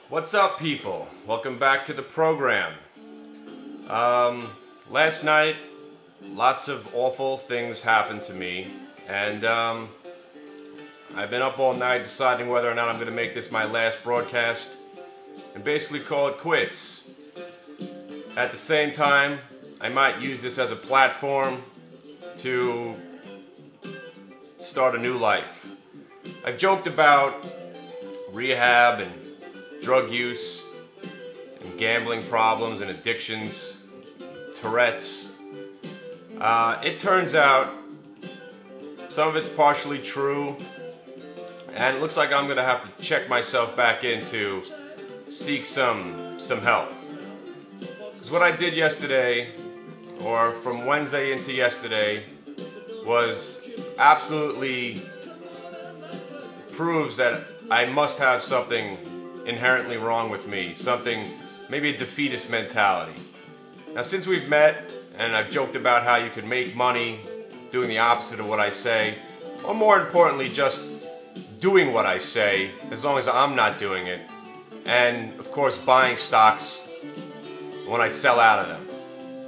What's up, people? Welcome back to the program. Last night, lots of awful things happened to me, and I've been up all night deciding whether or not I'm going to make this my last broadcast and basically call it quits. At the same time, I might use this as a platform to start a new life. I've joked about rehab and drug use and gambling problems and addictions, Tourette's. It turns out some of it's partially true, and it looks like I'm gonna have to check myself back in to seek some help. Because what I did yesterday, or from Wednesday into yesterday, was absolutely proves that I must have something inherently wrong with me, something, maybe a defeatist mentality. Now, since we've met and I've joked about how you can make money doing the opposite of what I say, or more importantly, just doing what I say as long as I'm not doing it, and of course buying stocks when I sell out of them.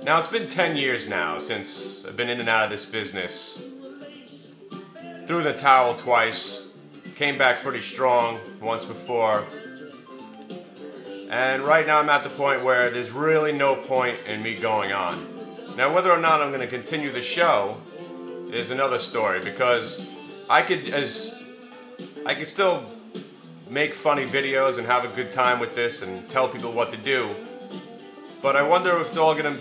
Now, it's been 10 years now since I've been in and out of this business. Threw the towel twice, came back pretty strong once before, and right now I'm at the point where there's really no point in me going on. Now, whether or not I'm going to continue the show is another story, because I could still make funny videos and have a good time with this and tell people what to do, but I wonder if it's all going to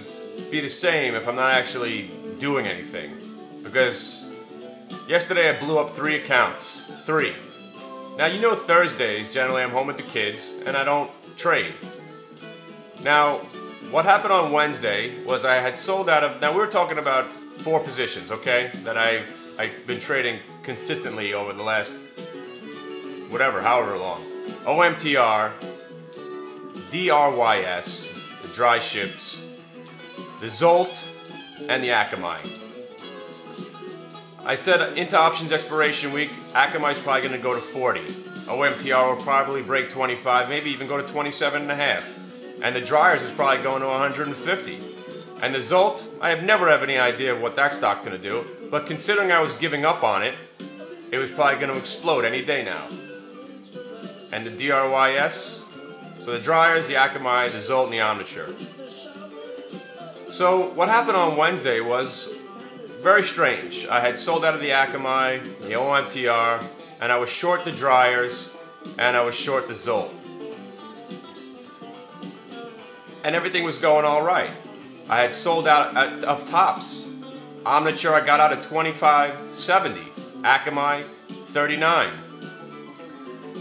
be the same if I'm not actually doing anything. Because yesterday I blew up 3 accounts. 3. Now, you know, Thursdays generally I'm home with the kids and I don't trade. Now, what happened on Wednesday was I had sold out of, now we were talking about 4 positions, okay, that I've been trading consistently over the last however long. OMTR, DRYS, the dry ships, the Zolt, and the Akamai. I said into options expiration week, Akamai's probably going to go to 40. OMTR will probably break 25, maybe even go to 27.5. And the dryers is probably going to 150. And the Zolt, I have any idea what that stock's going to do, but considering I was giving up on it, it was probably going to explode any day now. And the DRYS, so the dryers, the Akamai, the Zolt, and the Omniture. So what happened on Wednesday was very strange. I had sold out of the Akamai, the OMTR, and I was short the dryers, and I was short the Zolt. And everything was going all right. I had sold out of tops. Omniture I got out at 25.70. Akamai, 39.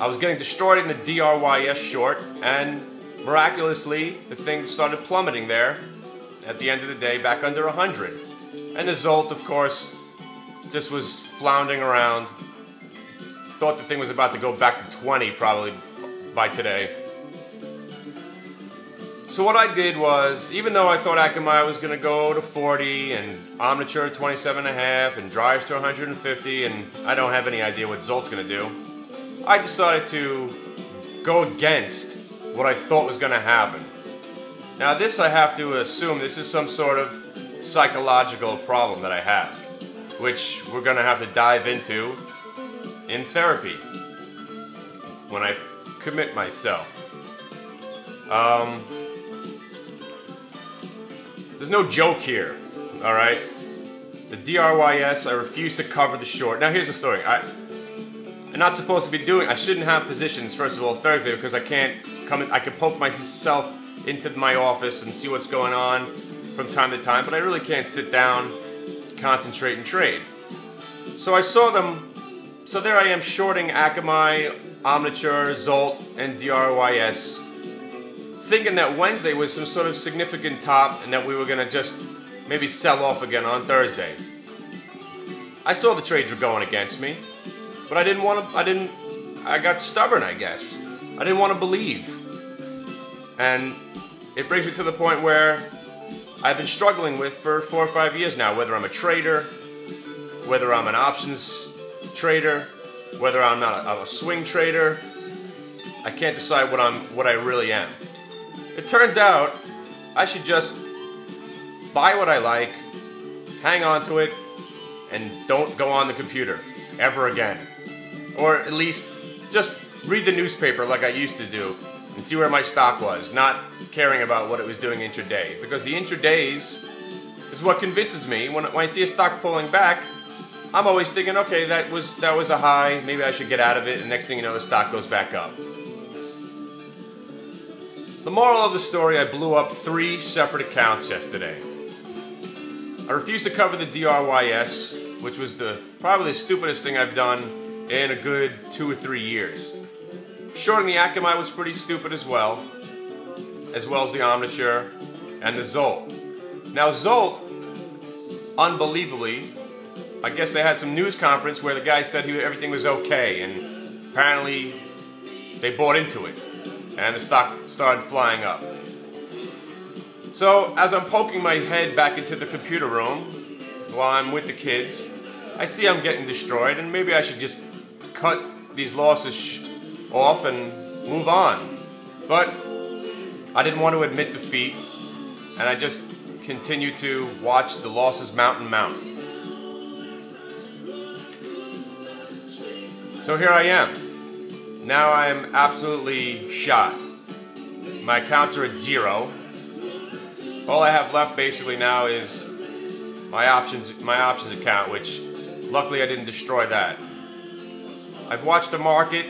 I was getting destroyed in the DRYS short, and miraculously the thing started plummeting there at the end of the day, back under 100. And the Zolt, of course, just was floundering around. Thought the thing was about to go back to 20 probably by today. So what I did was, even though I thought Akamai was going to go to 40 and Omniture 27.5 and dryers to 150, and I don't have any idea what Zolt's going to do, I decided to go against what I thought was going to happen. Now, this, I have to assume this is some sort of psychological problem that I have, which we're going to have to dive into in therapy when I commit myself. There's no joke here, alright? The DRYS, I refuse to cover the short. Now, here's the story. I'm not supposed to be I shouldn't have positions, first of all, Thursday, because I can poke myself into my office and see what's going on from time to time, but I really can't sit down, concentrate, and trade. So I saw them, so there I am shorting Akamai, Omniture, Zolt, and DRYS, thinking that Wednesday was some sort of significant top and that we were going to just maybe sell off again on Thursday. I saw the trades were going against me, but I got stubborn, I guess. I didn't want to believe. And it brings me to the point where I've been struggling with for 4 or 5 years now, whether I'm a trader, whether I'm an options trader, whether I'm not a swing trader, I can't decide what I really am. It turns out I should just buy what I like, hang on to it, and don't go on the computer ever again. Or at least just read the newspaper like I used to do and see where my stock was, not caring about what it was doing intraday. Because the intradays is what convinces me. When I see a stock pulling back, I'm always thinking, okay, that was a high, maybe I should get out of it, and next thing you know, the stock goes back up. The moral of the story, I blew up 3 separate accounts yesterday. I refused to cover the DRYS, which was probably the stupidest thing I've done in a good 2 or 3 years. Shorting the Akamai was pretty stupid as well as the Omniture and the Zolt. Now Zolt, unbelievably, I guess they had some news conference where the guy said everything was okay, and apparently they bought into it, and the stock started flying up. So as I'm poking my head back into the computer room while I'm with the kids, I see I'm getting destroyed, and maybe I should just cut these losses off and move on. But I didn't want to admit defeat, and I just continued to watch the losses mount and mount. So here I am. Now I'm absolutely shot. My accounts are at 0. All I have left basically now is my options account, which luckily I didn't destroy that. I've watched the market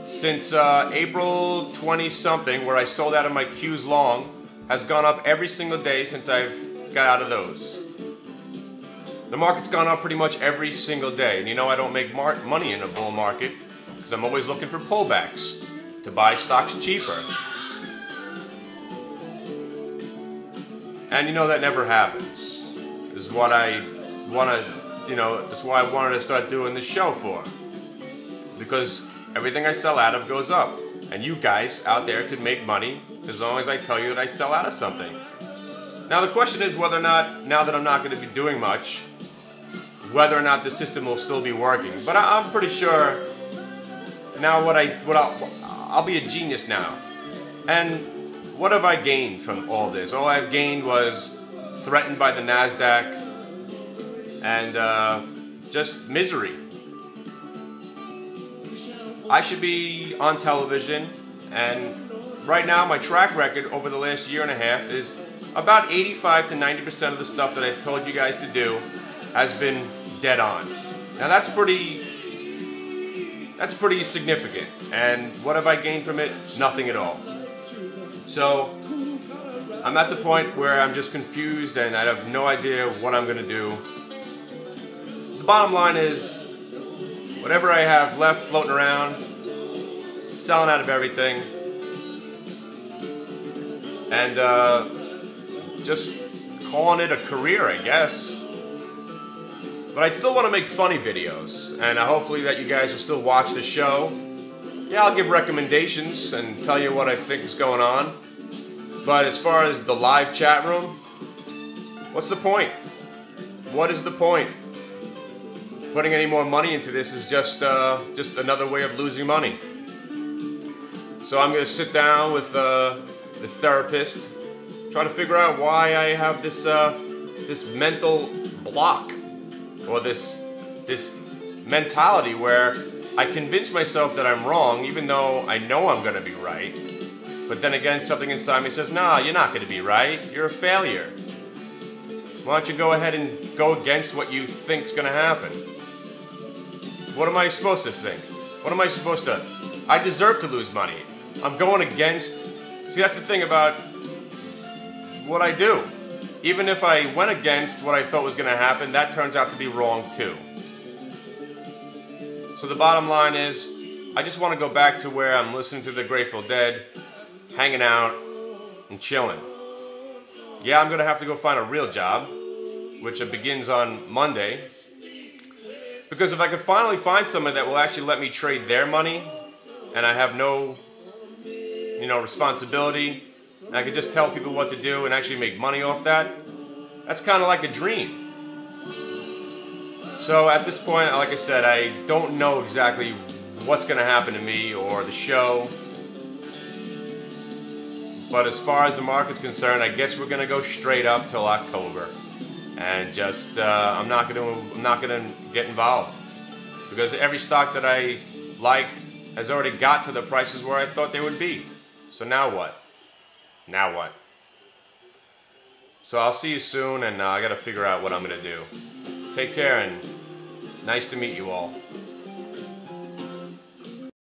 since April 20-something, where I sold out of my Qs long, has gone up every single day since I've got out of those. The market's gone up pretty much every single day, and you know I don't make money in a bull market because I'm always looking for pullbacks to buy stocks cheaper. And you know that never happens. This is what I want to, that's why I wanted to start doing this show for. Because everything I sell out of goes up. And you guys out there could make money as long as I tell you that I sell out of something. Now the question is whether or not, now that I'm not going to be doing much, whether or not the system will still be working. But I'm pretty sure now I'll be a genius now. And what have I gained from all this? All I've gained was threatened by the NASDAQ and just misery. I should be on television, and right now my track record over the last year and a half is about 85 to 90% of the stuff that I've told you guys to do has been dead on. Now that's pretty significant. And what have I gained from it? Nothing at all. So I'm at the point where I'm just confused and I have no idea what I'm going to do. The bottom line is, whatever I have left floating around, selling out of everything, and just calling it a career, I guess. But I still want to make funny videos, and hopefully that you guys will still watch the show. Yeah, I'll give recommendations and tell you what I think is going on. But as far as the live chat room, what's the point? What is the point? Putting any more money into this is just another way of losing money. So I'm going to sit down with the therapist, try to figure out why I have this this mental block, or this mentality where I convince myself that I'm wrong, even though I know I'm going to be right. But then again, something inside me says, "Nah, you're not going to be right. You're a failure. Why don't you go ahead and go against what you think's going to happen?" What am I supposed to think? What am I supposed to... I deserve to lose money. I'm going against... See, that's the thing about what I do. Even if I went against what I thought was going to happen, that turns out to be wrong too. So the bottom line is, I just want to go back to where I'm listening to the Grateful Dead, hanging out, and chilling. Yeah, I'm going to have to go find a real job, which begins on Monday. Because if I could finally find somebody that will actually let me trade their money, and I have no, responsibility, and I could just tell people what to do and actually make money off that, that's kind of like a dream. So at this point, like I said, I don't know exactly what's going to happen to me or the show. But as far as the market's concerned, I guess we're gonna go straight up till October, and just I'm not gonna get involved, because every stock that I liked has already got to the prices where I thought they would be. So now what? Now what? So I'll see you soon, and I gotta figure out what I'm gonna do. Take care, and nice to meet you all.